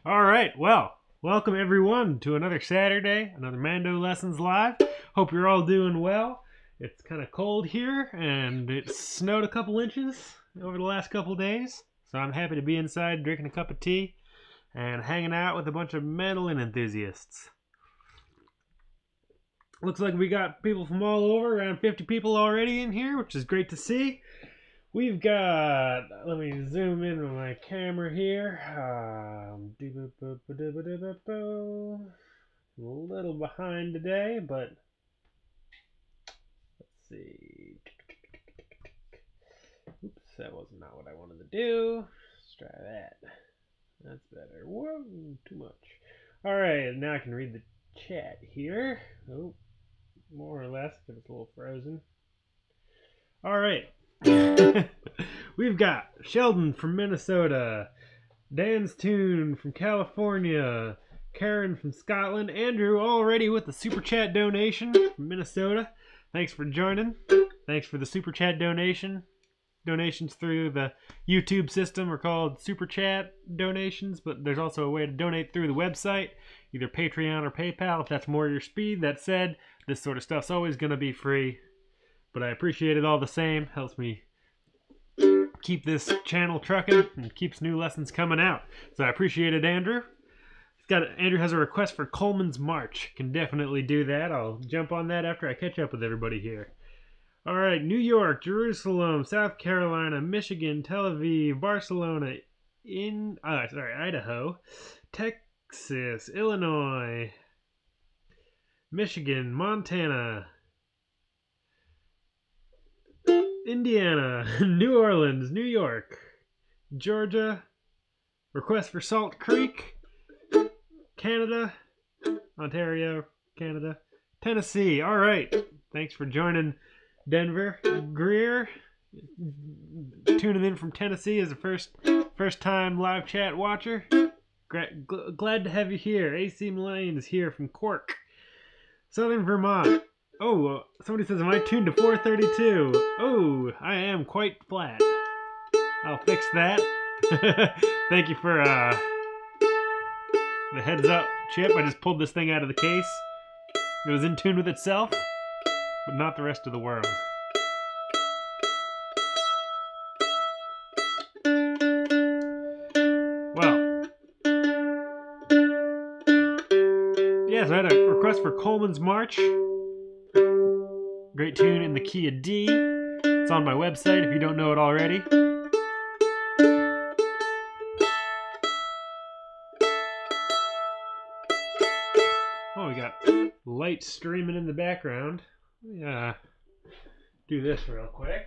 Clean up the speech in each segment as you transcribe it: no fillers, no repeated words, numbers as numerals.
All right, well, welcome everyone to another Saturday, another MandoLessons live. Hope you're all doing well. It's kind of cold here, and it snowed a couple inches over the last couple days, so I'm happy to be inside drinking a cup of tea and hanging out with a bunch of mandolin enthusiasts. Looks like we got people from all over, around 50 people already in here, which is great to see. We've got, let me zoom in on my camera here. A little behind today, but let's see. Oops, that was not what I wanted to do. Let's try that. That's better. Whoa, too much. All right, now I can read the chat here. Oh, more or less, because it's a little frozen. All right. We've got Sheldon from Minnesota, Dan's Tune from California, Karen from Scotland, Andrew already with the super chat donation from Minnesota. Thanks for joining. Thanks for the super chat donation. Donations through the YouTube system are called super chat donations, but there's also a way to donate through the website, either Patreon or PayPal if that's more your speed. That said, this sort of stuff's always going to be free, but I appreciate it all the same. Helps me keep this channel trucking and keeps new lessons coming out. So I appreciate it, Andrew. Andrew has a request for Coleman's March. Can definitely do that. I'll jump on that after I catch up with everybody here. All right, New York, Jerusalem, South Carolina, Michigan, Tel Aviv, Barcelona, Idaho, Texas, Illinois, Michigan, Montana, Indiana, New Orleans, New York, Georgia, request for Salt Creek, Canada, Ontario, Canada, Tennessee. All right, thanks for joining, Denver. Greer, tuning in from Tennessee as a first time live chat watcher. Glad to have you here. AC Mullane is here from Cork, Southern Vermont. Oh, somebody says, am I tuned to 432? Oh, I am quite flat. I'll fix that. Thank you for the heads up, Chip. I just pulled this thing out of the case. It was in tune with itself, but not the rest of the world. Well, yeah, so I had a request for Coleman's March. Great tune in the key of D. It's on my website if you don't know it already. Oh, we got light streaming in the background. Let me do this real quick.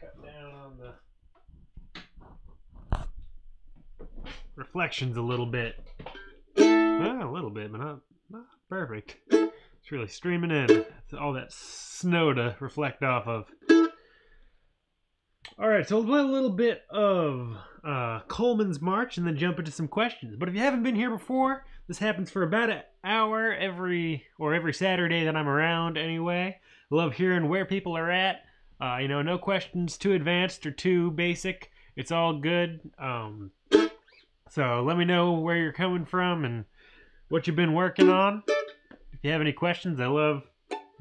Cut down on the reflections a little bit. Well, a little bit, but not perfect. It's really streaming in. It's all that snow to reflect off of. Alright, so we'll play a little bit of Coleman's March and then jump into some questions. But if you haven't been here before, this happens for about an hour every Saturday that I'm around anyway. Love hearing where people are at. No questions too advanced or too basic. It's all good. So let me know where you're coming from and what you've been working on. If you have any questions, I love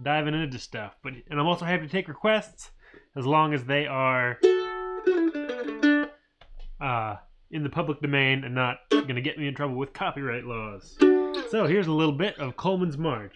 diving into stuff. And I'm also happy to take requests as long as they are in the public domain and not going to get me in trouble with copyright laws. So here's a little bit of Coleman's March.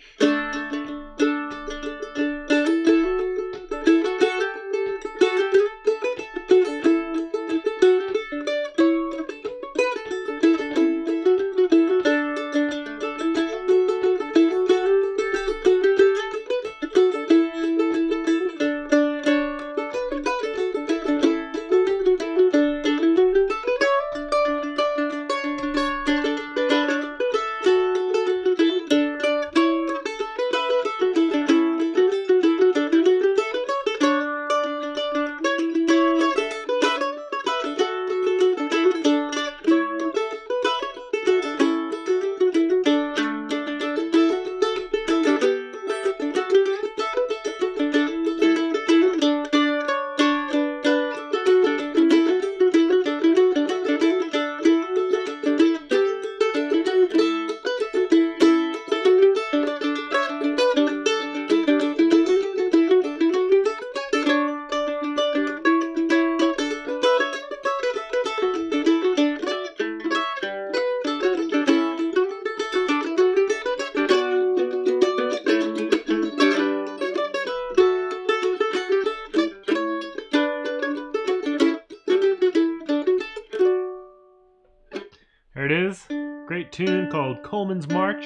There it is. Great tune called Coleman's March.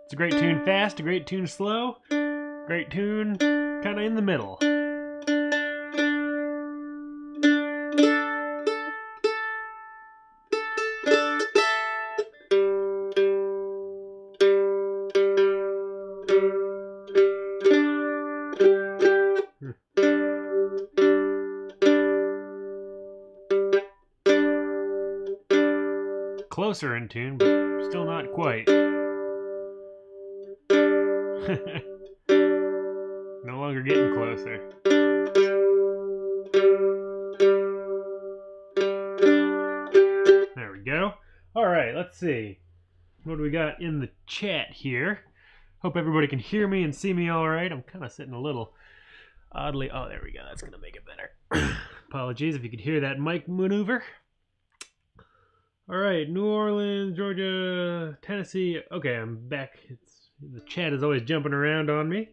It's a great tune fast, a great tune slow, great tune kind of in the middle. Closer in tune, but still not quite. No longer getting closer. There we go. Alright, let's see. What do we got in the chat here? Hope everybody can hear me and see me alright. I'm kind of sitting a little oddly. Oh, there we go. That's going to make it better. Apologies if you could hear that mic maneuver. Alright, New Orleans, Georgia, Tennessee. Okay, I'm back. The chat is always jumping around on me.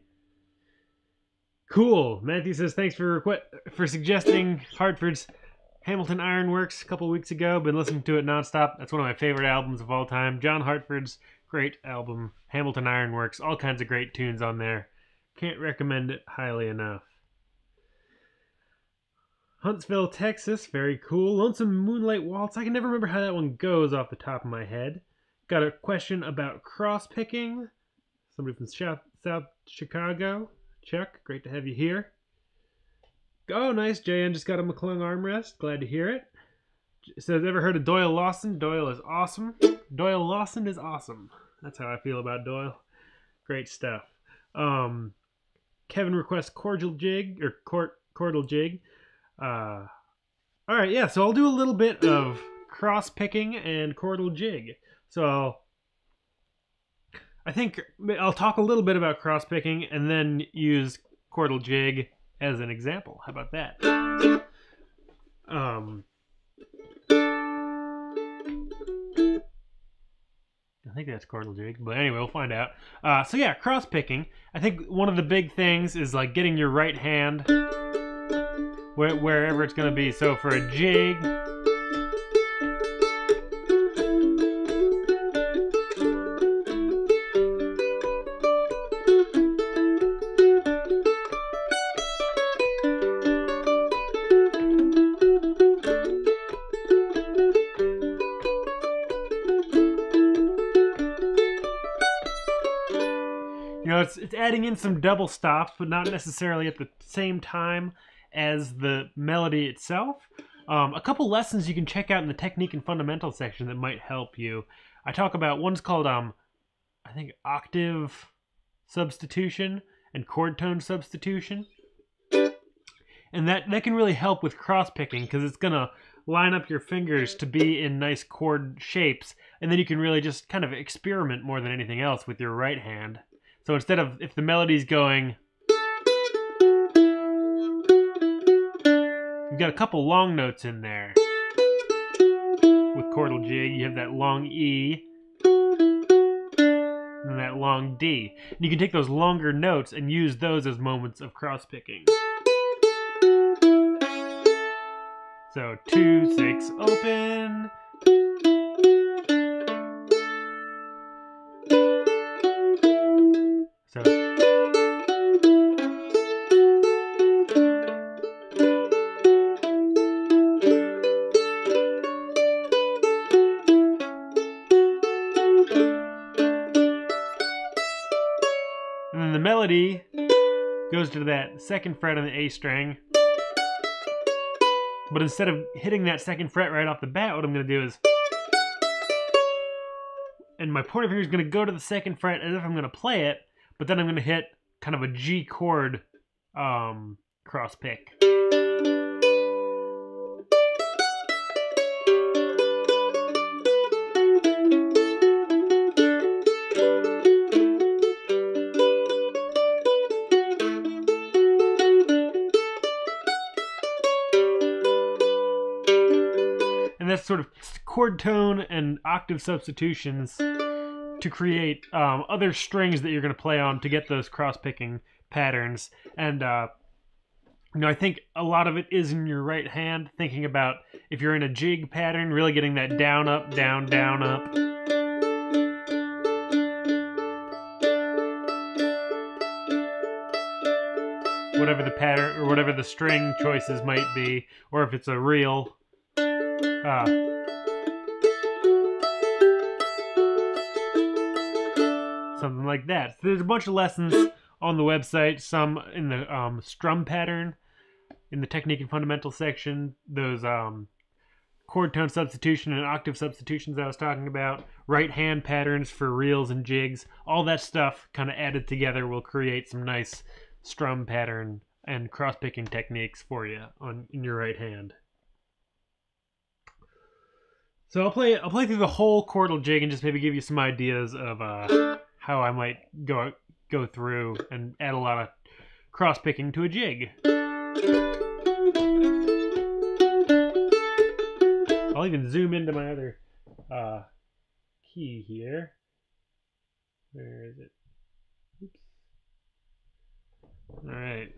Cool. Matthew says, thanks for suggesting Hartford's Hamilton Ironworks a couple weeks ago. Been listening to it nonstop. That's one of my favorite albums of all time. John Hartford's great album, Hamilton Ironworks. All kinds of great tunes on there. Can't recommend it highly enough. Huntsville, Texas. Very cool. Lonesome Moonlight Waltz. I can never remember how that one goes off the top of my head. Got a question about cross-picking. Somebody from South Chicago. Chuck, great to have you here. Oh, nice. JN just got a McClung armrest. Glad to hear it. It says, ever heard of Doyle Lawson? Doyle is awesome. Doyle Lawson is awesome. That's how I feel about Doyle. Great stuff. Kevin requests cordial jig, or chordal jig. Alright, yeah, so I'll do a little bit of cross-picking and chordal jig. So I think I'll talk a little bit about cross-picking and then use chordal jig as an example. How about that? I think that's chordal jig, but anyway, we'll find out. So yeah, cross-picking. I think one of the big things is like getting your right hand wherever it's going to be. So for a jig, it's adding in some double stops, but not necessarily at the same time as the melody itself. A couple lessons you can check out in the technique and fundamental section that might help you. I talk about, one's called, I think, octave substitution and chord tone substitution. And that can really help with cross-picking because it's going to line up your fingers to be in nice chord shapes, and then you can really just kind of experiment more than anything else with your right hand. So instead of, if the melody's going, you've got a couple long notes in there. With chordal jig, you have that long E and that long D. And you can take those longer notes and use those as moments of cross-picking. So 2, 6, open. So and then the melody goes to that second fret on the A string. But instead of hitting that second fret right off the bat, what I'm going to do is, and my pointer finger is going to go to the second fret as if I'm going to play it, but then I'm going to hit kind of a G chord cross pick. And that's sort of chord tone and octave substitutions to create other strings that you're going to play on to get those cross-picking patterns. And I think a lot of it is in your right hand, thinking about if you're in a jig pattern, really getting that down, up, down, down, up. Whatever the pattern or whatever the string choices might be, or if it's a reel. Something like that. So there's a bunch of lessons on the website, some in the strum pattern, in the technique and fundamental section, those chord tone substitution and octave substitutions I was talking about, right hand patterns for reels and jigs, all that stuff kind of added together will create some nice strum pattern and cross picking techniques for you in your right hand. So I'll play through the whole chordal jig and just maybe give you some ideas of how I might go through and add a lot of cross picking to a jig. I'll even zoom into my other key here. Where is it? Oops. All right.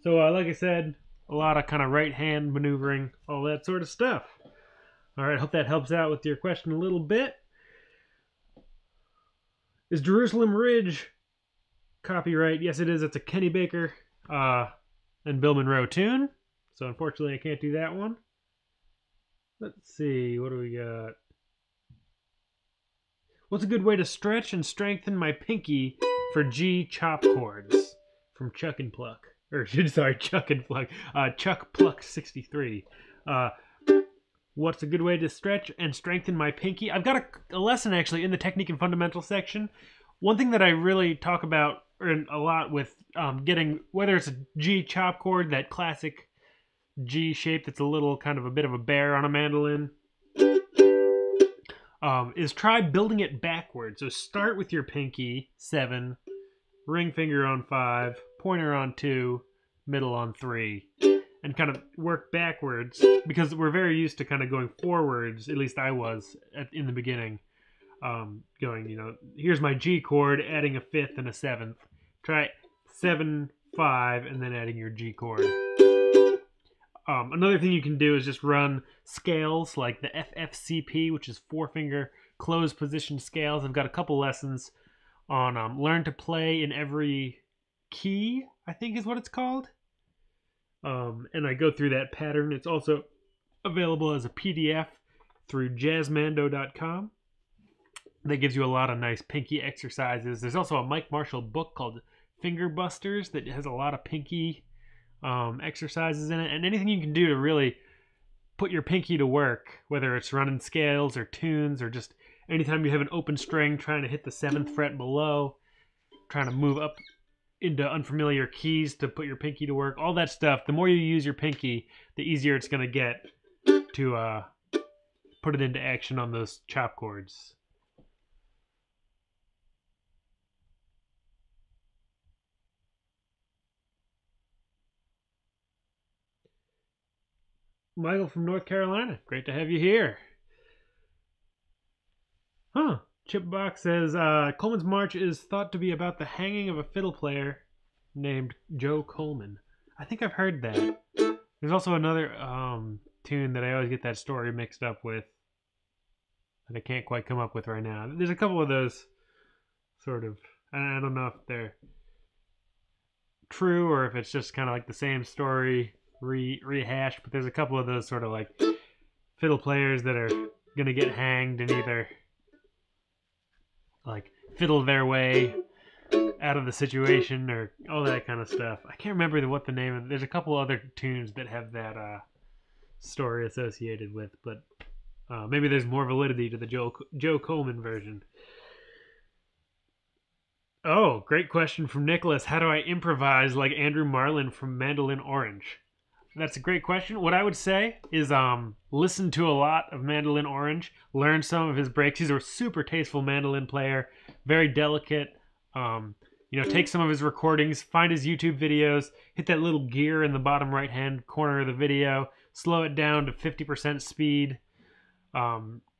So, like I said, a lot of kind of right hand maneuvering, all that sort of stuff. All right, hope that helps out with your question a little bit. Is Jerusalem Ridge copyright? Yes, it is. It's a Kenny Baker and Bill Monroe tune. So, unfortunately, I can't do that one. Let's see, what do we got? What's a good way to stretch and strengthen my pinky for G chop chords? From Chuck and Pluck. Or, sorry, Chuck and Pluck. Chuck Pluck 63. What's a good way to stretch and strengthen my pinky? I've got a lesson, actually, in the technique and fundamental section. One thing that I really talk about a lot with getting, whether it's a G chop chord, that classic G shape that's a little kind of a bit of a bear on a mandolin, is try building it backwards. So start with your pinky, 7, ring finger on 5, pointer on 2, middle on 3, and kind of work backwards, because we're very used to kind of going forwards, at least I was in the beginning, going, here's my G chord, adding a 5th and a 7th. Try 7, 5, and then adding your G chord. Another thing you can do is just run scales like the FFCP, which is 4-finger closed position scales. I've got a couple lessons on learn to play in every key, I think is what it's called. And I go through that pattern. It's also available as a PDF through jazzmando.com. That gives you a lot of nice pinky exercises. There's also a Mike Marshall book called Finger Busters that has a lot of pinky exercises in it. And anything you can do to really put your pinky to work, whether it's running scales or tunes or just anytime you have an open string trying to hit the 7th fret below, trying to move up into unfamiliar keys to put your pinky to work, all that stuff, the more you use your pinky, the easier it's going to get to put it into action on those chop chords. Michael from North Carolina, great to have you here. Chipbox says, Coleman's March is thought to be about the hanging of a fiddle player named Joe Coleman. I think I've heard that. There's also another tune that I always get that story mixed up with that I can't quite come up with right now. There's a couple of those sort of, I don't know if they're true or if it's just kind of like the same story rehashed, but there's a couple of those sort of like fiddle players that are gonna get hanged and either like fiddle their way out of the situation or all that kind of stuff. I can't remember what the name of. There's a couple other tunes that have that story associated with, but maybe there's more validity to the Joe Coleman version. Oh, great question from Nicholas. How do I improvise like Andrew Marlin from Mandolin Orange? That's a great question. What I would say is listen to a lot of Mandolin Orange, learn some of his breaks. He's a super tasteful mandolin player, very delicate. Take some of his recordings, find his YouTube videos, hit that little gear in the bottom right hand corner of the video, slow it down to 50% speed.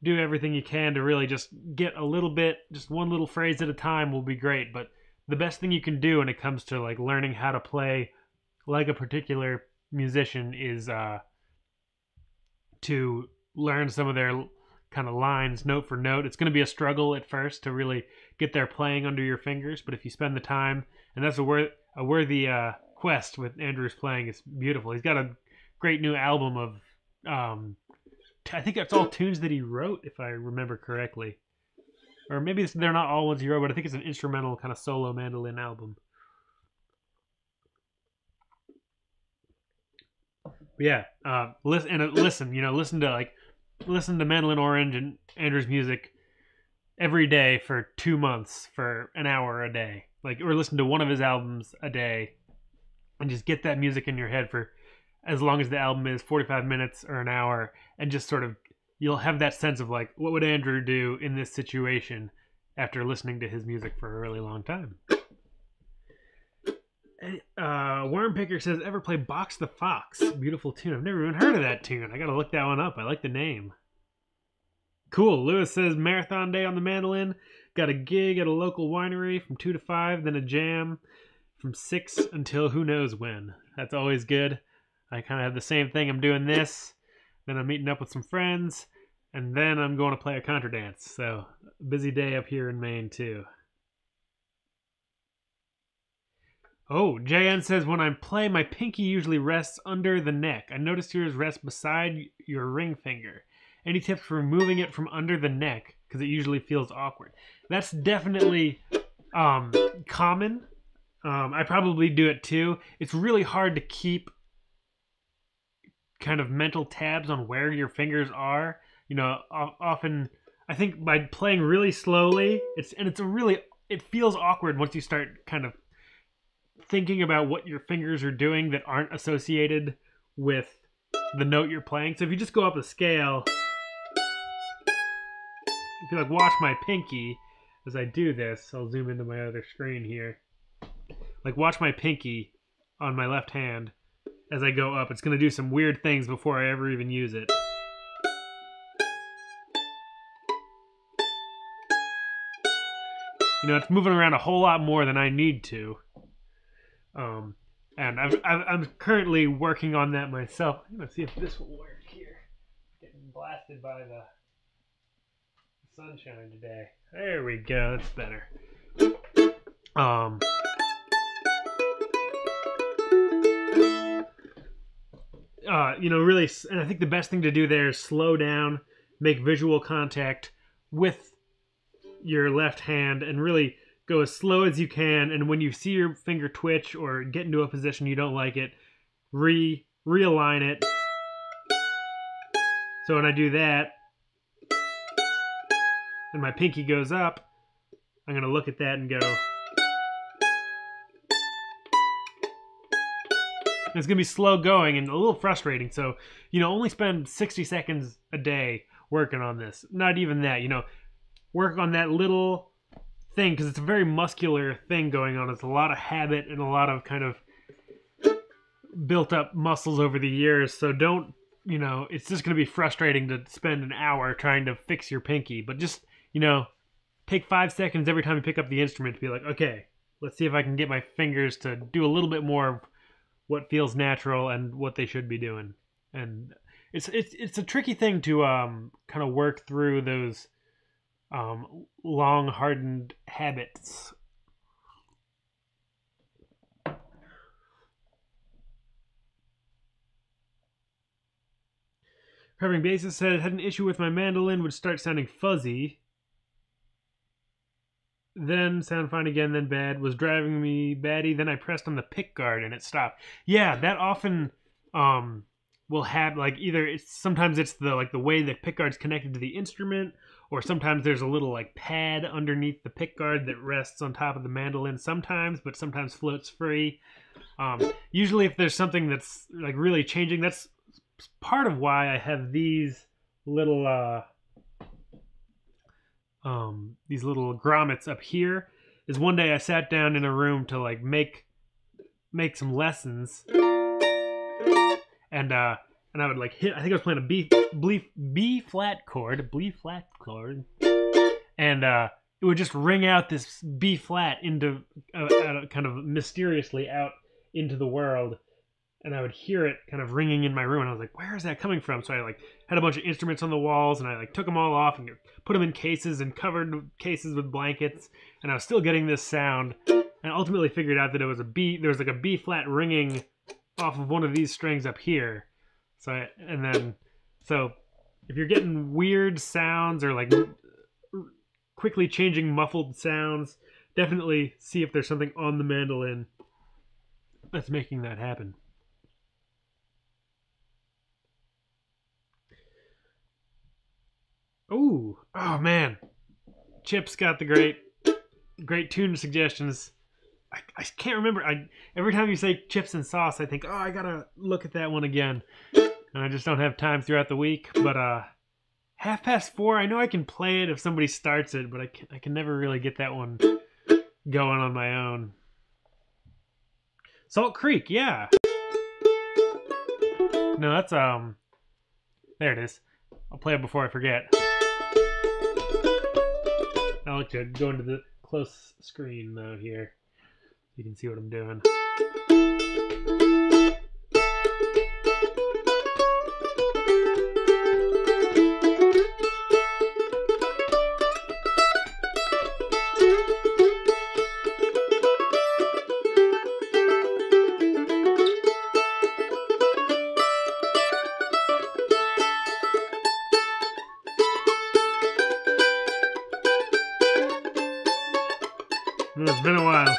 Do everything you can to really just get a little bit, just one little phrase at a time will be great. But the best thing you can do when it comes to like learning how to play like a particular musician is to learn some of their kind of lines note for note. It's going to be a struggle at first to really get their playing under your fingers, but if you spend the time, and that's a worthy quest with Andrew's playing. It's beautiful. He's got a great new album of I think that's all tunes that he wrote, if I remember correctly, or maybe they're not all ones he wrote, but I think it's an instrumental kind of solo mandolin album. But yeah, listen to Mandolin Orange and Andrew's music every day for 2 months for an hour a day, or listen to one of his albums a day, and just get that music in your head for as long as the album is 45 minutes or an hour, and just sort of you'll have that sense of like, what would Andrew do in this situation after listening to his music for a really long time. Worm Picker says, ever play Box the Fox? Beautiful tune. I've never even heard of that tune. I gotta look that one up. I like the name. Cool. Lewis says, marathon day on the mandolin. Got a gig at a local winery from 2 to 5, then a jam from 6 until who knows when. That's always good. I kind of have the same thing. I'm doing this, then I'm meeting up with some friends, and then I'm going to play a contra dance. So, busy day up here in Maine, too. Oh, JN says, when I play, my pinky usually rests under the neck. I noticed yours rests beside your ring finger. Any tips for removing it from under the neck? Because it usually feels awkward. That's definitely common. I probably do it too. It's really hard to keep kind of mental tabs on where your fingers are. Often I think by playing really slowly, it feels awkward once you start kind of thinking about what your fingers are doing that aren't associated with the note you're playing. So if you just go up a scale, if you watch my pinky as I do this, I'll zoom into my other screen here. Watch my pinky on my left hand as I go up. It's going to do some weird things before I ever even use it. It's moving around a whole lot more than I need to. And I'm currently working on that myself. I'm going to see if this will work here. Getting blasted by the sunshine today. There we go. That's better. Really, and I think the best thing to do there is slow down, make visual contact with your left hand, and really go as slow as you can. And when you see your finger twitch or get into a position you don't like it, realign it. So when I do that, and my pinky goes up, I'm going to look at that and go. It's going to be slow going and a little frustrating. So, only spend 60 seconds a day working on this. Not even that, work on that little thing, because it's a very muscular thing going on. It's a lot of habit and a lot of kind of built up muscles over the years. So don't, it's just going to be frustrating to spend an hour trying to fix your pinky. But just, take 5 seconds every time you pick up the instrument to be like, okay, let's see if I can get my fingers to do a little bit more of what feels natural and what they should be doing. And it's a tricky thing to kind of work through those long hardened habits. Prepping bassist said, had an issue with my mandolin, would start sounding fuzzy. Then sound fine again, then bad. Was driving me batty. Then I pressed on the pick guard and it stopped. Yeah, that often will have like either sometimes it's the way the pick guard's connected to the instrument, or sometimes there's a little like pad underneath the pick guard that rests on top of the mandolin sometimes, but sometimes floats free. Usually if there's something that's like really changing, that's part of why I have these little grommets up here. Is one day I sat down in a room to like make some lessons, and I would like hit. I think I was playing a B flat chord, and it would just ring out this B flat into kind of mysteriously out into the world, and I would hear it kind of ringing in my room, and I was like, where is that coming from? So I like had a bunch of instruments on the walls, and I like took them all off and put them in cases and covered cases with blankets, and I was still getting this sound, and ultimately figured out that it was there was like a B flat ringing off of one of these strings up here. So if you're getting weird sounds or like quickly changing muffled sounds, definitely see if there's something on the mandolin that's making that happen. Ooh, oh man, Chip's got the great tune suggestions. I can't remember. Every time you say chips and sauce, I think, oh, I gotta look at that one again, and I just don't have time throughout the week. But 4:30, I know I can play it if somebody starts it, but I can never really get that one going on my own. Salt Creek, yeah. No, that's there it is. I'll play it before I forget. I like to go into the close screen mode here. You can see what I'm doing. It's been a while.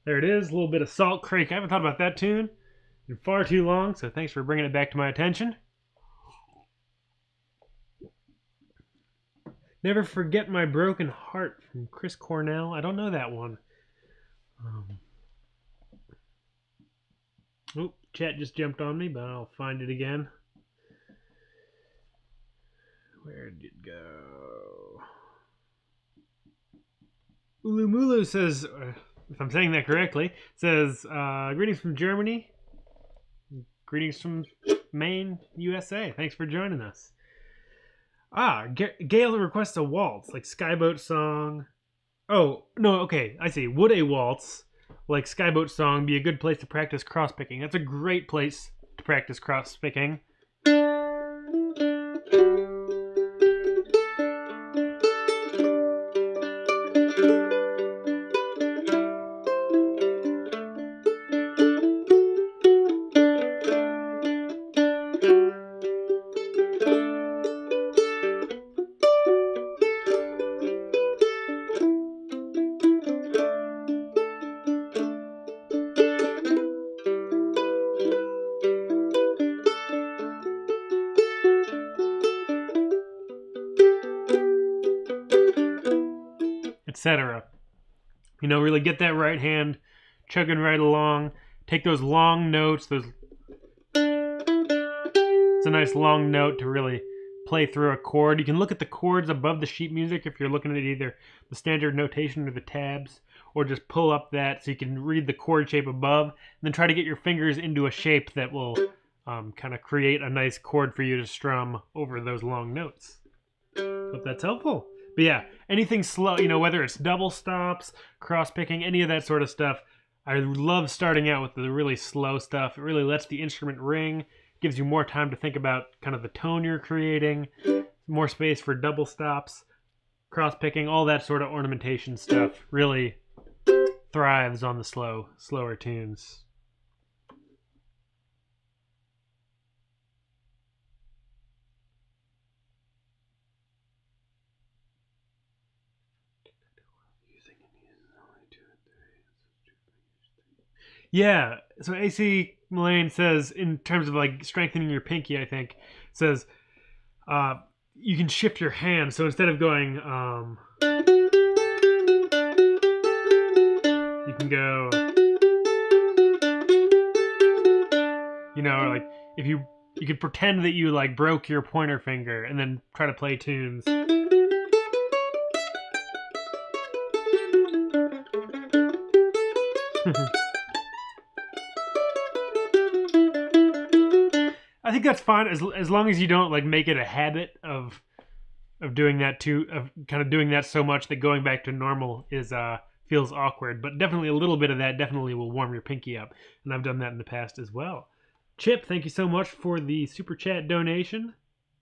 There it is, a little bit of Salt Creek. I haven't thought about that tune in far too long, so thanks for bringing it back to my attention. Never Forget My Broken Heart from Chris Cornell. I don't know that one. Oh, chat just jumped on me, but I'll find it again. Where did it go? Ulumulu says, if I'm saying that correctly, says, greetings from Germany. Greetings from Maine, USA. Thanks for joining us. Gail requests a waltz, like Skyboat Song. Oh, no, okay, I see. Would a waltz, like Skyboat Song, be a good place to practice cross-picking? That's a great place to practice cross-picking. etc. You know, really get that right hand chugging right along. Take those long notes. It's a nice long note to really play through a chord. You can look at the chords above the sheet music if you're looking at either the standard notation or the tabs, or just pull up that so you can read the chord shape above, and then try to get your fingers into a shape that will kind of create a nice chord for you to strum over those long notes. Hope that's helpful. But yeah, anything slow, you know, whether it's double stops, cross picking, any of that sort of stuff, I love starting out with the really slow stuff. It really lets the instrument ring, gives you more time to think about kind of the tone you're creating, more space for double stops, cross picking, all that sort of ornamentation stuff really thrives on the slower tunes. Yeah, so AC Mullane says, in terms of like strengthening your pinky, I think, says you can shift your hand. So instead of going, you can go, you know, like if you could pretend that you like broke your pointer finger and then try to play tunes. I think that's fine as long as you don't like make it a habit of doing that too, of kind of doing that so much that going back to normal is feels awkward. But definitely a little bit of that definitely will warm your pinky up, and I've done that in the past as well. Chip, thank you so much for the super chat donation.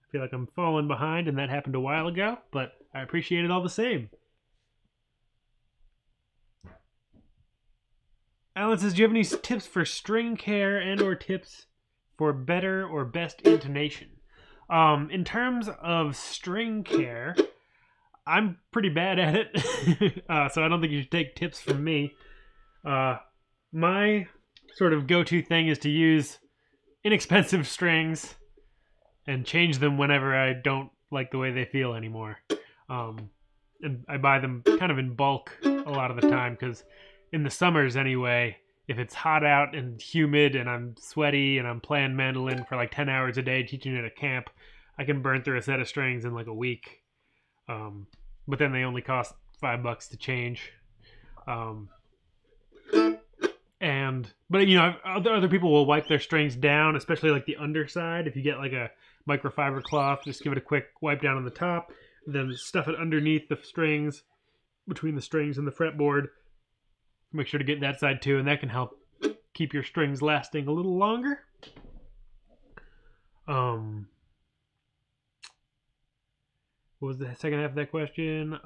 I feel like I'm falling behind, and that happened a while ago, but I appreciate it all the same. Alan says, do you have any tips for string care and or tips for better or best intonation? In terms of string care, I'm pretty bad at it, so I don't think you should take tips from me. My sort of go-to thing is to use inexpensive strings and change them whenever I don't like the way they feel anymore. And I buy them kind of in bulk a lot of the time, because in the summers anyway, if it's hot out and humid and I'm sweaty and I'm playing mandolin for like 10 hours a day teaching at a camp, I can burn through a set of strings in like a week. But then they only cost $5 to change. But you know, other people will wipe their strings down, especially like the underside. If you get like a microfiber cloth, just give it a quick wipe down on the top, then stuff it underneath the strings, between the strings and the fretboard. Make sure to get that side too, and that can help keep your strings lasting a little longer. What was the second half of that question?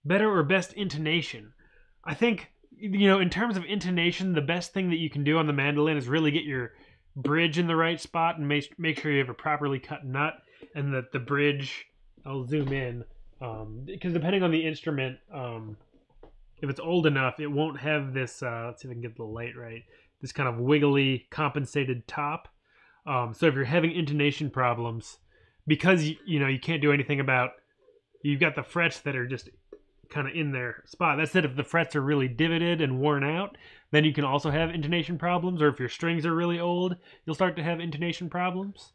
Better or best intonation? I think, you know, in terms of intonation, the best thing that you can do on the mandolin is really get your bridge in the right spot and make sure you have a properly cut nut, and that the bridge, I'll zoom in, because depending on the instrument, if it's old enough, it won't have this, let's see if I can get the light right, this kind of wiggly compensated top. So if you're having intonation problems, because you know you can't do anything about, you've got the frets that are just kind of in their spot. That said, if the frets are really divoted and worn out, then you can also have intonation problems. Or if your strings are really old, you'll start to have intonation problems.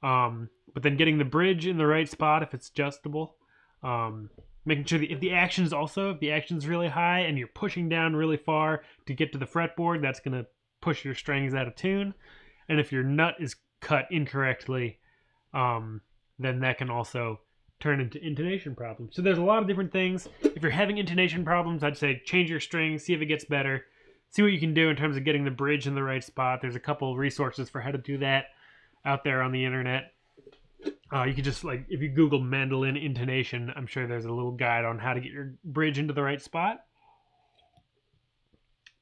But then getting the bridge in the right spot, if it's adjustable, making sure that if the action's really high and you're pushing down really far to get to the fretboard, that's going to push your strings out of tune. And if your nut is cut incorrectly, then that can also turn into intonation problems. So there's a lot of different things. If you're having intonation problems, I'd say change your strings, see if it gets better, see what you can do in terms of getting the bridge in the right spot. There's a couple resources for how to do that out there on the internet. You can just, like, if you Google mandolin intonation, I'm sure there's a little guide on how to get your bridge into the right spot.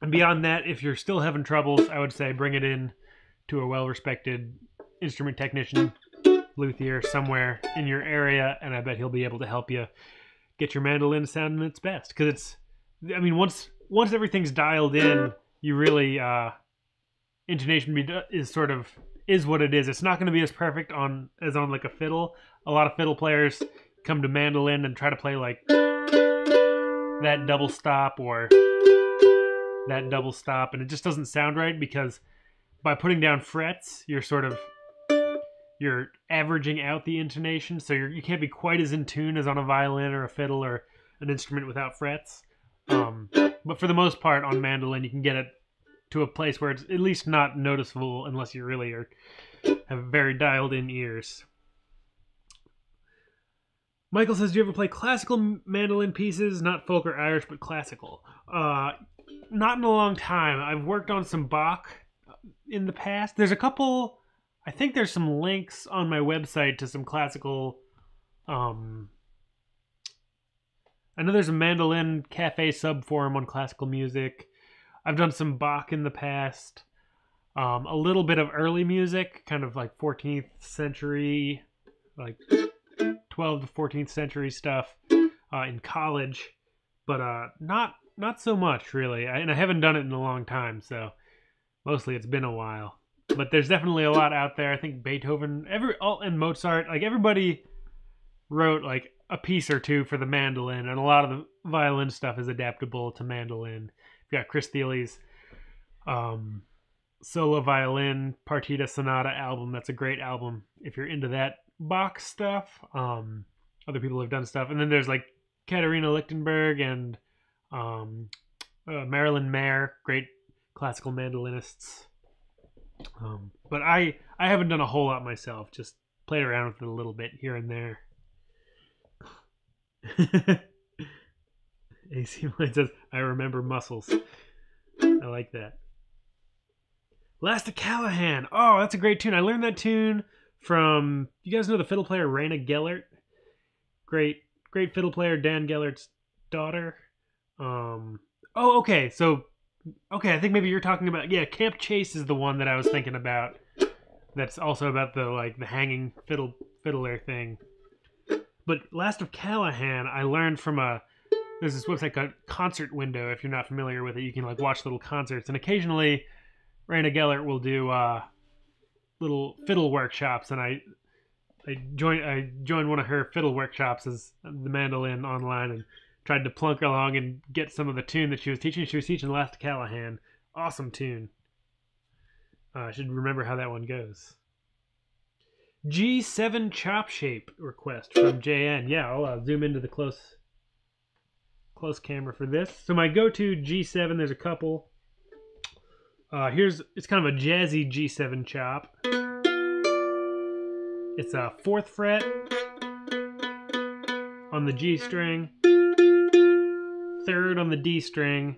And beyond that, if you're still having troubles, I would say bring it in to a well-respected instrument technician, luthier, somewhere in your area, and I bet he'll be able to help you get your mandolin sounding its best. Because it's, I mean, once everything's dialed in, you really, intonation is what it is. It's not going to be as perfect as on like a fiddle. A lot of fiddle players come to mandolin and try to play like that double stop or that double stop, and it just doesn't sound right because by putting down frets, you're averaging out the intonation, so you can't be quite as in tune as on a violin or a fiddle or an instrument without frets. But for the most part, on mandolin, you can get it to a place where it's at least not noticeable unless you really have very dialed-in ears. Michael says, do you ever play classical mandolin pieces? Not folk or Irish, but classical. Not in a long time. I've worked on some Bach in the past. There's a couple... I think there's some links on my website to some classical... I know there's a mandolin cafe subforum on classical music. I've done some Bach in the past. A little bit of early music, kind of like 14th century, like 12th to 14th century stuff in college. But not so much, really. And I haven't done it in a long time, so mostly it's been a while. But there's definitely a lot out there. I think Beethoven, and Mozart, like everybody wrote like a piece or two for the mandolin, and a lot of the violin stuff is adaptable to mandolin. You've got Chris Thiele's solo violin Partita Sonata album. That's a great album if you're into that Bach stuff. Other people have done stuff, and then there's like Katharina Lichtenberg and Marilyn Mayer, great classical mandolinists. But I haven't done a whole lot myself, just played around with it a little bit here and there. AC Line says, I remember muscles. I like that. Last of Callahan. Oh, that's a great tune. I learned that tune from, you guys know the fiddle player Raina Gellert? Great fiddle player, Dan Gellert's daughter. Okay, I think maybe you're talking about, Camp Chase is the one that I was thinking about. That's also about the hanging fiddler thing. But Last of Callahan, I learned from there's this website called Concert Window. If you're not familiar with it, you can watch little concerts, and occasionally Raina Gellert will do little fiddle workshops, and I joined one of her fiddle workshops as the mandolin online and tried to plunk along and get some of the tune that she was teaching. She was teaching Last of Callahan. Awesome tune. I should remember how that one goes. G7 chop shape request from JN. Yeah, I'll zoom into the close camera for this. So my go-to G7, there's a couple. It's kind of a jazzy G7 chop. It's a 4th fret on the G string, 3rd on the D string,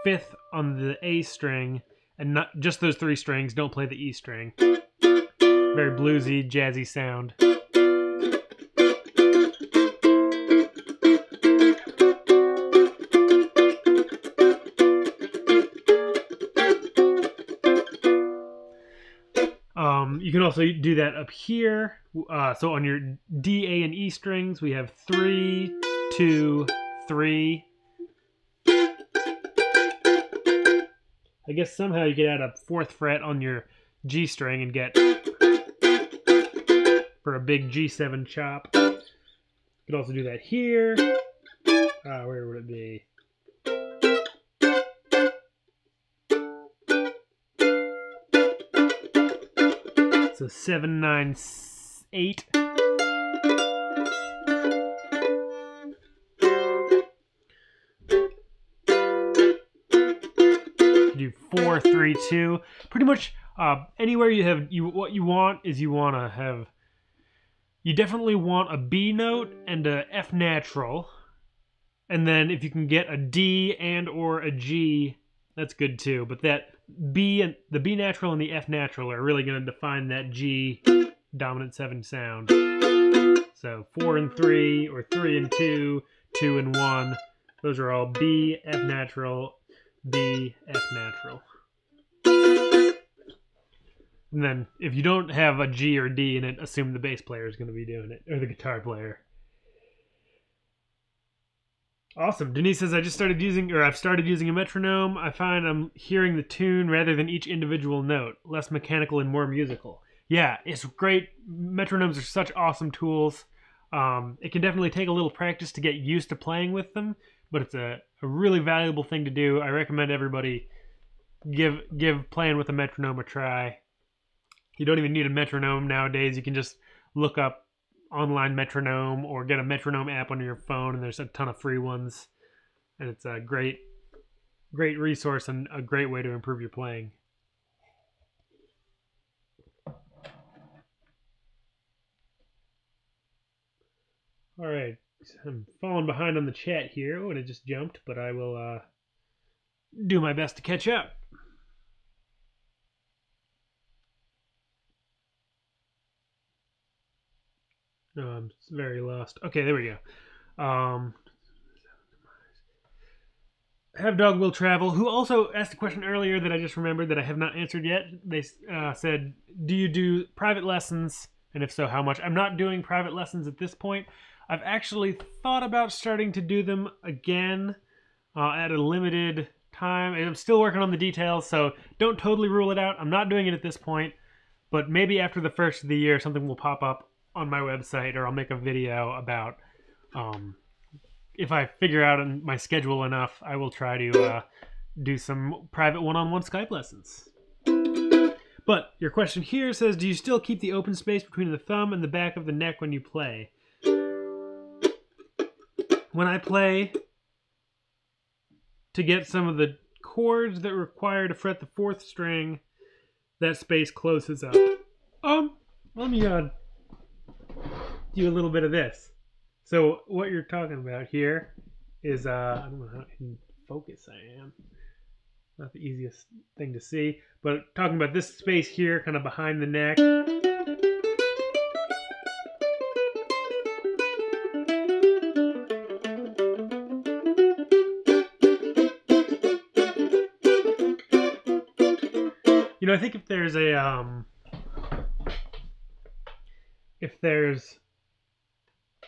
5th on the A string, and not just those 3 strings. Don't play the E string. Very bluesy, jazzy sound. You can also do that up here. So on your D, A, and E strings, we have 3, 2, 3. I guess somehow you could add a 4th fret on your G string and get for a big G7 chop. You could also do that here. Where would it be? So 7, 9, 8. Do 4, 3, 2. Pretty much anywhere what you want is you definitely want a B note and a F natural, and then if you can get a D and or a G, that's good too. But that the B natural and the F natural are really going to define that G dominant 7 sound. So 4 and 3, or 3 and 2, 2 and 1. Those are all B, F natural, B, F natural. And then if you don't have a G or D in it, assume the bass player is going to be doing it, or the guitar player. Awesome. Denise says, I've started using a metronome. I find I'm hearing the tune rather than each individual note. Less mechanical and more musical. Yeah, it's great. Metronomes are such awesome tools. It can definitely take a little practice to get used to playing with them, but it's a really valuable thing to do. I recommend everybody give playing with a metronome a try. You don't even need a metronome nowadays. You can just look up online metronome or get a metronome app on your phone, and there's a ton of free ones, and it's a great resource and a great way to improve your playing. All right, I'm falling behind on the chat here when it just jumped, but I will do my best to catch up. No, I'm very lost. Okay, there we go. Have Dog Will Travel, who also asked a question earlier that I just remembered that I have not answered yet. They said, do you do private lessons? And if so, how much? I'm not doing private lessons at this point. I've actually thought about starting to do them again at a limited time. And I'm still working on the details, so don't totally rule it out. I'm not doing it at this point, but maybe after the first of the year, something will pop up on my website, or I'll make a video about if I figure out my schedule enough, I will try to do some private one-on-one Skype lessons. But your question here says, do you still keep the open space between the thumb and the back of the neck when you play? When I play, to get some of the chords that require to fret the fourth string, that space closes up. Let me do a little bit of this. So what you're talking about here is, I don't know how in focus I am. Not the easiest thing to see, but talking about this space here, kind of behind the neck. You know, I think if there's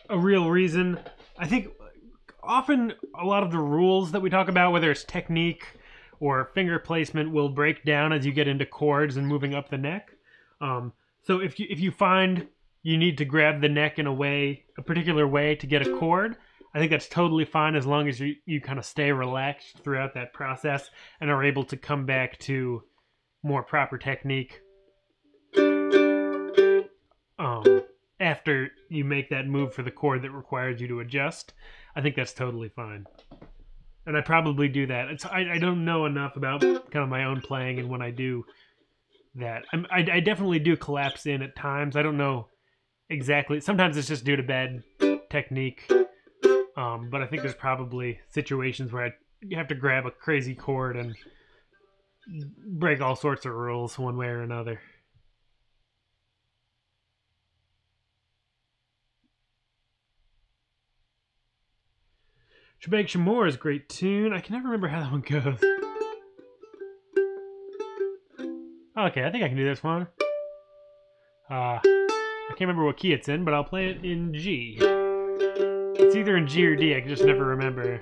a real reason, I think often a lot of the rules that we talk about, whether it's technique or finger placement, will break down as you get into chords and moving up the neck. So if you find you need to grab the neck in a particular way to get a chord, I think that's totally fine as long as you kind of stay relaxed throughout that process and are able to come back to more proper technique after you make that move for the chord that requires you to adjust. I think that's totally fine. And I probably do that. I don't know enough about kind of my own playing, and when I do that, I definitely do collapse in at times. I don't know exactly. Sometimes it's just due to bad technique. But I think there's probably situations where you have to grab a crazy chord and break all sorts of rules one way or another. Shebag Shamor is a great tune. I can never remember how that one goes. Okay, I think I can do this one. I can't remember what key it's in, but I'll play it in G. It's either in G or D, I can just never remember.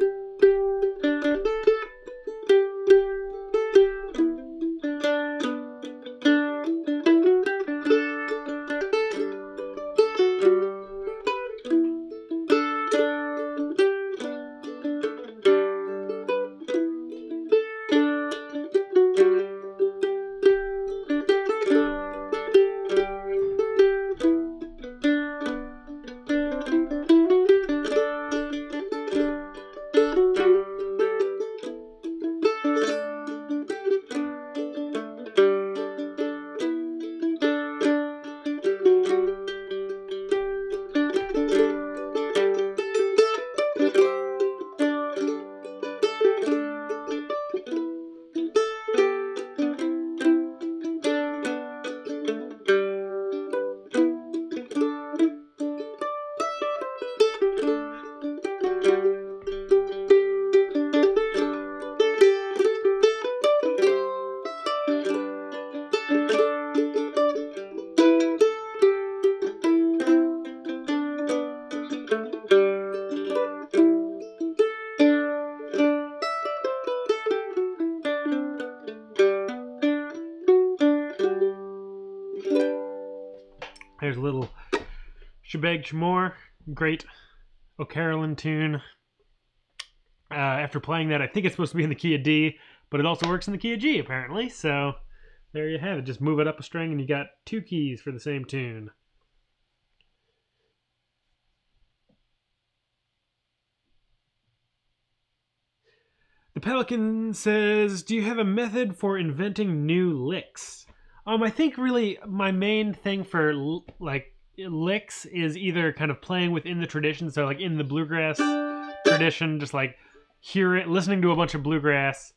There's a little Shebag Shamor. great O'Carolyn tune. After playing that, I think it's supposed to be in the key of D, but it also works in the key of G, apparently. So there you have it. Just move it up a string, and you got 2 keys for the same tune. The Pelican says, do you have a method for inventing new licks? I think really my main thing for like licks is either kind of playing within the tradition, so like in the bluegrass tradition, just like listening to a bunch of bluegrass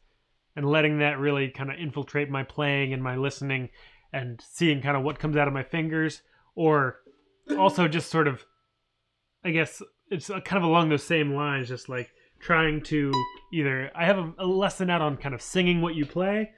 and letting that really kind of infiltrate my playing and my listening and seeing kind of what comes out of my fingers, or also just sort of, I guess it's kind of along those same lines, just like trying to either, I have a lesson out on kind of singing what you play.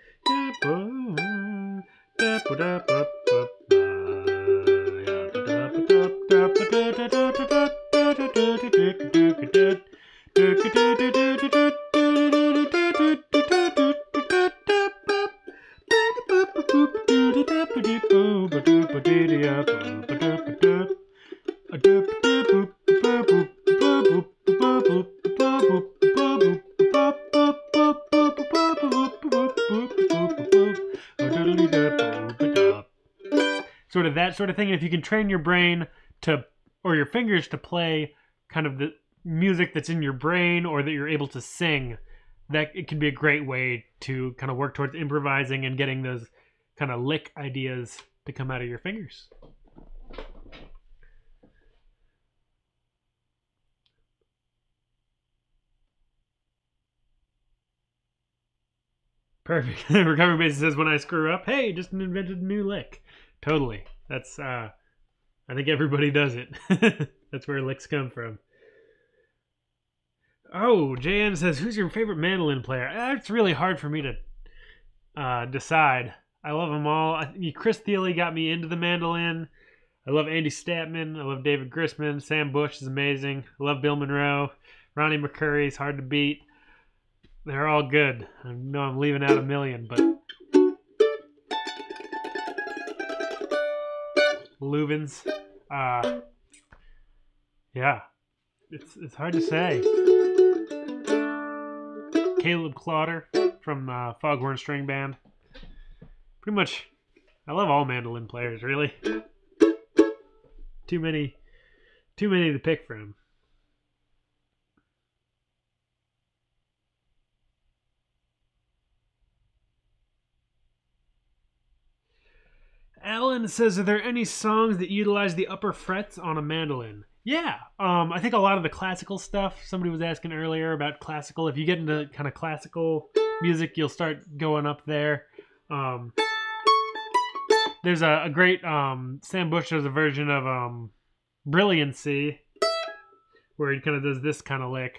Sort of that sort of thing. And if you can train your brain to, or your fingers to play kind of the music that's in your brain or that you're able to sing, that it can be a great way to kind of work towards improvising and getting those kind of lick ideas to come out of your fingers. Perfect. Recovery Basics says, when I screw up, hey, just invented a new lick. Totally. That's, I think everybody does it. That's where licks come from. Oh, JN says, who's your favorite mandolin player? It's really hard for me to decide. I love them all. Chris Thiele got me into the mandolin. I love Andy Statman. I love David Grisman. Sam Bush is amazing. I love Bill Monroe. Ronnie McCurry is hard to beat. They're all good. I know I'm leaving out a million, but Lubins. Yeah. It's hard to say. Caleb Clodder from Foghorn String Band. Pretty much, I love all mandolin players, really. Too many to pick from. Alan says, are there any songs that utilize the upper frets on a mandolin? Yeah, I think a lot of the classical stuff, somebody was asking earlier about classical. If you get into kind of classical music, you'll start going up there. There's a great, Sam Bush does a version of Brilliancy, where he kind of does this kind of lick.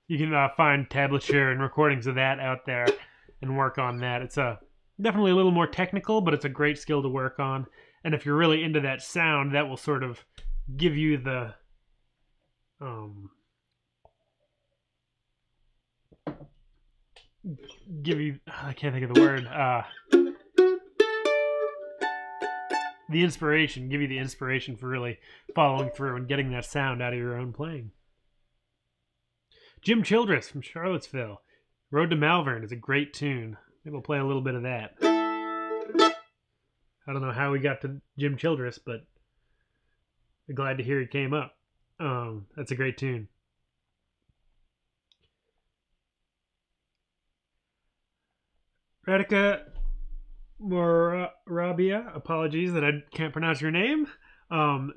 You can find tablature and recordings of that out there and work on that. It's definitely a little more technical, but it's a great skill to work on. And if you're really into that sound, that will sort of give you the I can't think of the word, the inspiration, give you the inspiration for really following through and getting that sound out of your own playing. Jim Childress from Charlottesville. Road to Malvern is a great tune. Maybe we'll play a little bit of that. I don't know how we got to Jim Childress, but I'm glad to hear he came up. That's a great tune. Radhika Morabia, apologies that I can't pronounce your name,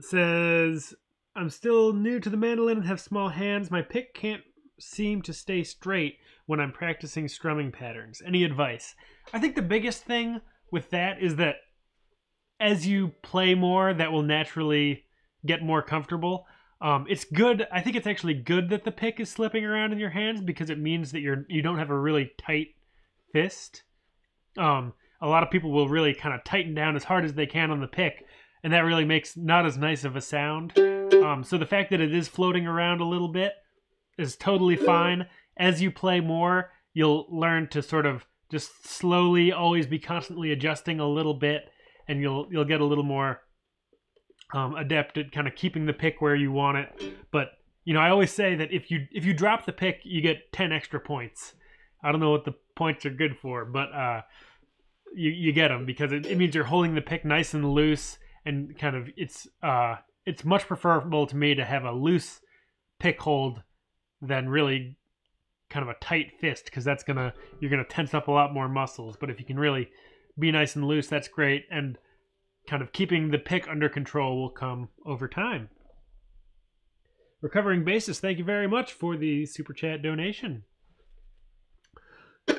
says, I'm still new to the mandolin and have small hands. My pick can't seem to stay straight when I'm practicing strumming patterns. Any advice? I think the biggest thing with that is that as you play more, that will naturally get more comfortable. It's good. I think it's actually good that the pick is slipping around in your hands because it means that you don't have a really tight fist. A lot of people will really kind of tighten down as hard as they can on the pick, and that really makes not as nice of a sound. So the fact that it is floating around a little bit is totally fine, as you play more, you'll learn to sort of just slowly always be constantly adjusting a little bit, and you'll get a little more adept at kind of keeping the pick where you want it. But I always say that if you drop the pick, you get 10 extra points. I don't know what the points are good for, but you get them because it means you're holding the pick nice and loose, and kind of it's much preferable to me to have a loose pick hold than really kind of a tight fist, because you're gonna tense up a lot more muscles. But if you can really be nice and loose, that's great, and kind of keeping the pick under control will come over time. Recovering Bassist, thank you very much for the Super Chat donation.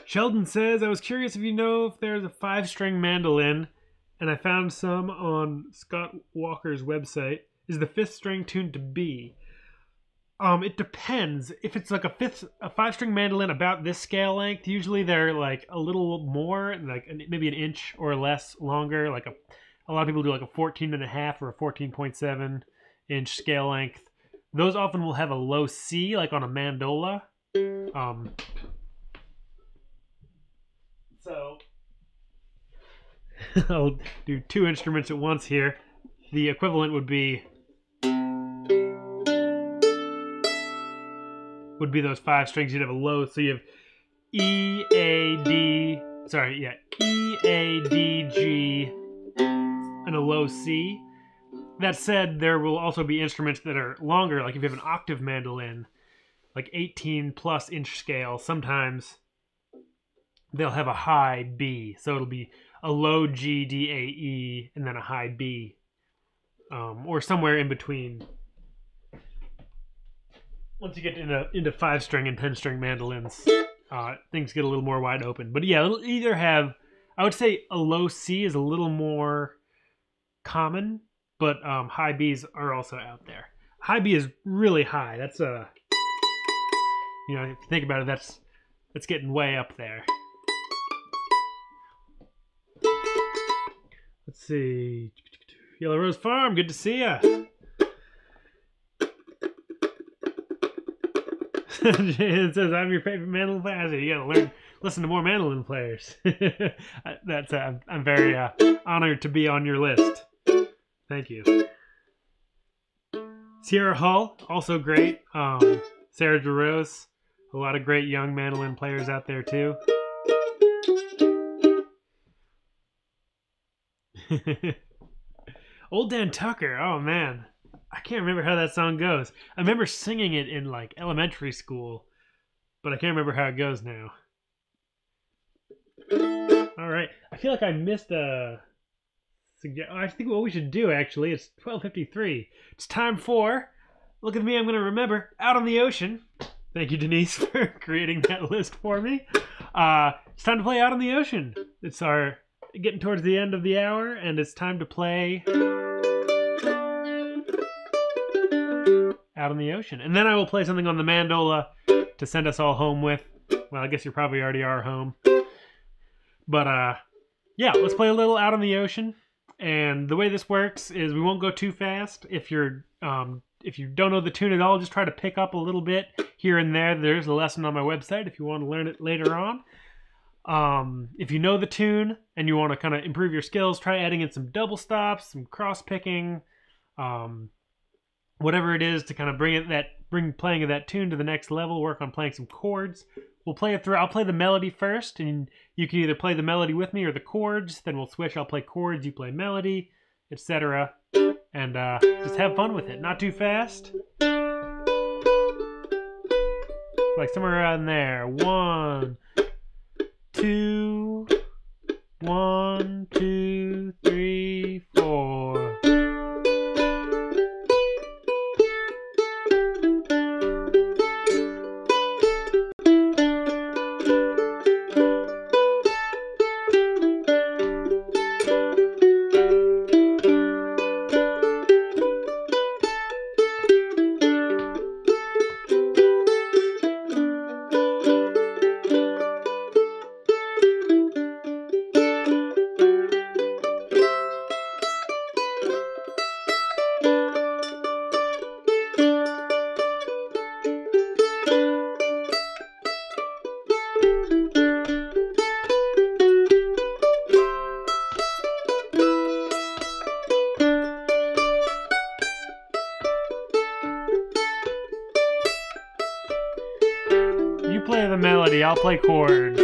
Sheldon says, I was curious if you know if there's a 5-string mandolin, and I found some on Scott Walker's website. Is the 5th string tuned to B? It depends. If it's like a 5-string mandolin about this scale length, usually they're like a little more, like maybe an inch or less longer. Like a lot of people do like a 14.5 or a 14.7 inch scale length. Those often will have a low C, like on a mandola. So I'll do 2 instruments at once here. The equivalent would be those 5 strings. You'd have a low, so you have E, A, D, E, A, D, G, and a low C. That said, there will also be instruments that are longer, like if you have an octave mandolin, like 18 plus inch scale, sometimes they'll have a high B. So it'll be a low G, D, A, E, and then a high B, or somewhere in between. Once you get into 5-string and 10-string mandolins, things get a little more wide open. But yeah, it'll either have, I would say a low C is a little more common, but high Bs are also out there. High B is really high. That's if you think about it, that's getting way up there. Let's see. Yellow Rose Farm, good to see ya. It says, I'm your favorite mandolin player. You gotta listen to more mandolin players. I'm very honored to be on your list. Thank you. Sierra Hull, also great. Sarah DeRose, a lot of great young mandolin players out there too. Old Dan Tucker, oh man. I can't remember how that song goes. I remember singing it in like elementary school, but I can't remember how it goes now. All right, I feel like I missed a. I think what we should do actually, it's 12:53. It's time for. Look at me, I'm gonna remember. Out on the Ocean. Thank you, Denise, for creating that list for me. It's time to play Out on the Ocean. It's getting towards the end of the hour, and it's time to play. Out on the Ocean. And then I will play something on the mandola to send us all home with. Well, I guess you probably already are home. But, yeah, let's play a little Out on the Ocean. And the way this works is we won't go too fast. If you don't know the tune at all, just try to pick up a little bit here and there. There's a lesson on my website if you want to learn it later on. If you know the tune and you want to kind of improve your skills, try adding in some double stops, some cross picking, whatever it is to kind of bring playing of that tune to the next level. Work on playing some chords. We'll play it through. I'll play the melody first, and you can either play the melody with me or the chords. Then we'll switch. I'll play chords, you play melody, etc. And just have fun with it. Not too fast. Like somewhere around there. 1, 2, 1, 2, 3, 4. melody, I'll play chords.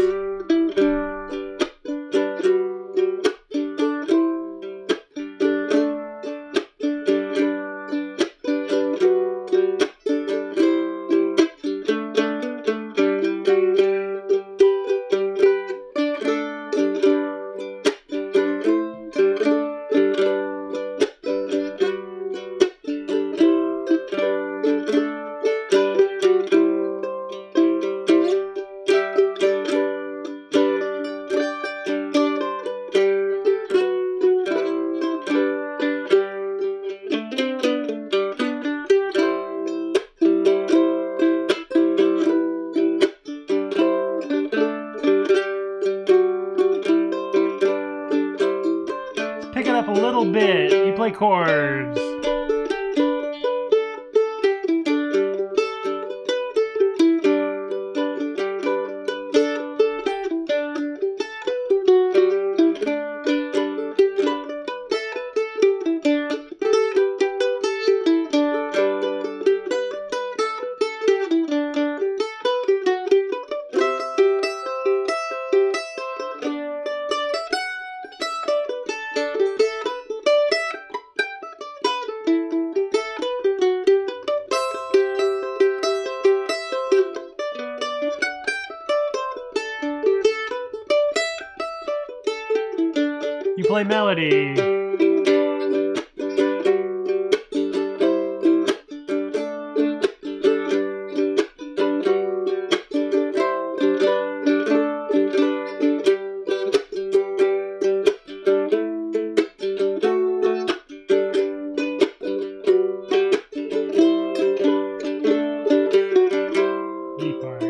Pick it up a little bit. You play chords. You play melody. G part.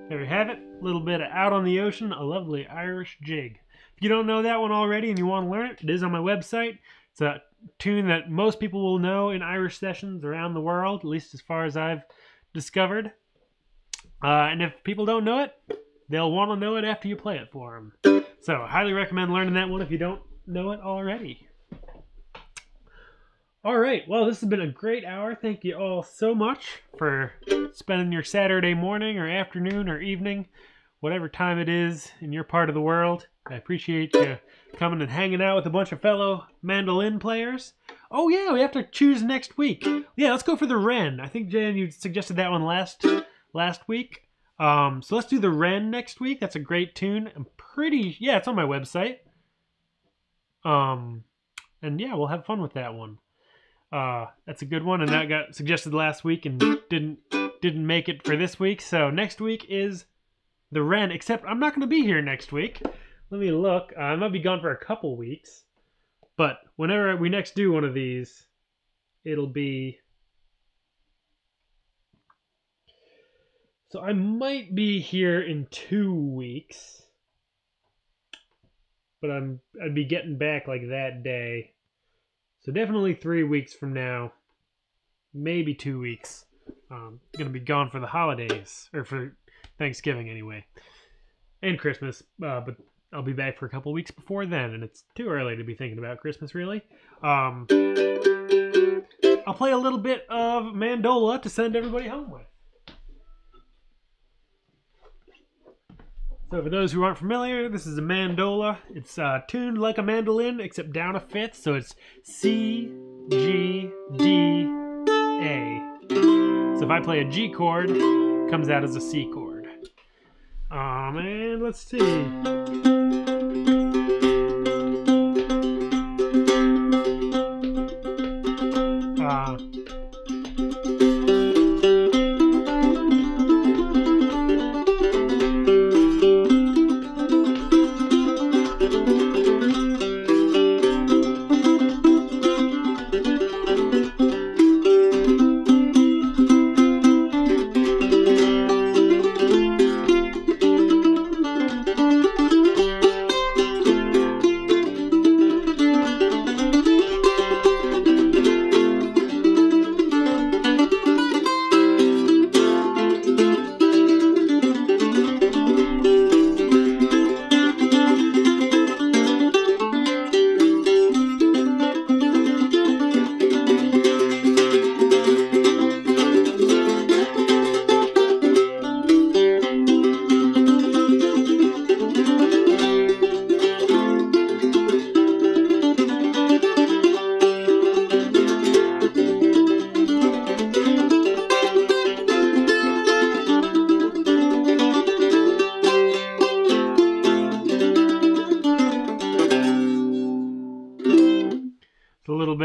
There we have it, a little bit of Out on the Ocean, a lovely Irish jig. If you don't know that one already and you want to learn it, it is on my website. It's a tune that most people will know in Irish sessions around the world, at least as far as I've discovered. And if people don't know it, they'll want to know it after you play it for them. So I highly recommend learning that one if you don't know it already. All right, well, this has been a great hour. Thank you all so much for spending your Saturday morning or afternoon or evening, whatever time it is in your part of the world. I appreciate you coming and hanging out with a bunch of fellow mandolin players. Oh yeah, we have to choose next week. Yeah, let's go for the Wren. I think, Jan, you suggested that one last week. So let's do the Wren next week. That's a great tune. Yeah, it's on my website. And yeah, we'll have fun with that one. That's a good one, and that got suggested last week and didn't make it for this week. So next week is the Wren, except I'm not going to be here next week. Let me look. I might be gone for a couple weeks, but whenever we next do one of these, it'll be... So I might be here in 2 weeks, but I'd be getting back like that day. So definitely 3 weeks from now, maybe 2 weeks. Gonna be gone for the holidays, or for Thanksgiving anyway, and Christmas. But I'll be back for a couple weeks before then, and it's too early to be thinking about Christmas, really. I'll play a little bit of Mandola to send everybody home with. So for those who aren't familiar, this is a mandola. It's tuned like a mandolin, except down a fifth, so it's C, G, D, A. So if I play a G chord, it comes out as a C chord. And let's see.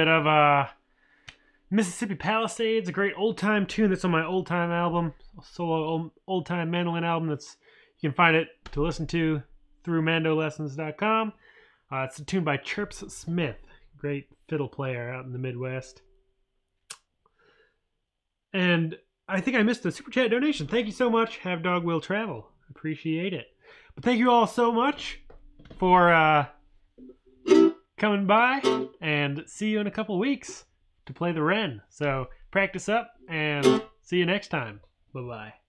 bit of Mississippi Palisades, a great old time tune that's on my old time album, solo old time mandolin album. That's you can find it to listen to through MandoLessons.com. It's a tune by Chirps Smith, great fiddle player out in the Midwest. And I think I missed the super chat donation. Thank you so much. Have Dog Will Travel. Appreciate it. But thank you all so much for coming by, and see you in a couple weeks to play the Wren. So practice up and see you next time. Bye-bye.